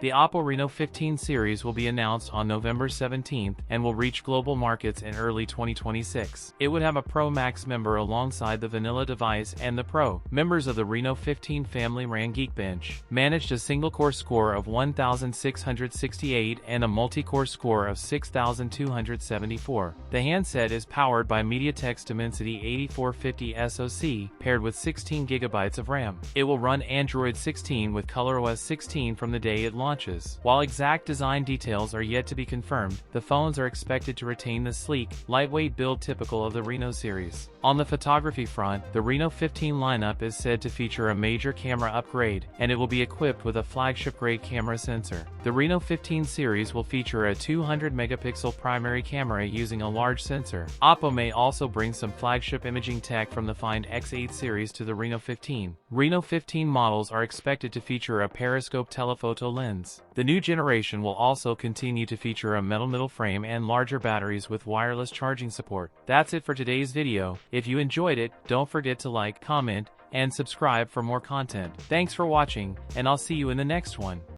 The OPPO Reno 15 series will be announced on November 17 and will reach global markets in early 2026. It would have a Pro Max member alongside the vanilla device, and the Pro members of the Reno 15 family ran Geekbench, managed a single-core score of 1,668 and a multi-core score of 6,274. The handset is powered by MediaTek's Dimensity 8450 SoC, paired with 16 GB of RAM. It will run Android 16 with ColorOS 16 from the day it launches. While exact design details are yet to be confirmed, the phones are expected to retain the sleek, lightweight build typical of the Reno series. On the photography front, the Reno 15 lineup is said to feature a major camera upgrade, and it will be equipped with a flagship-grade camera sensor. The Reno 15 series will feature a 200-megapixel primary camera using a large sensor. OPPO may also bring some flagship imaging tech from the Find X8 series to the Reno 15. Reno 15 models are expected to feature a periscope telephoto lens. The new generation will also continue to feature a metal middle frame and larger batteries with wireless charging support. That's it for today's video. If you enjoyed it, don't forget to like, comment, and subscribe for more content. Thanks for watching, and I'll see you in the next one.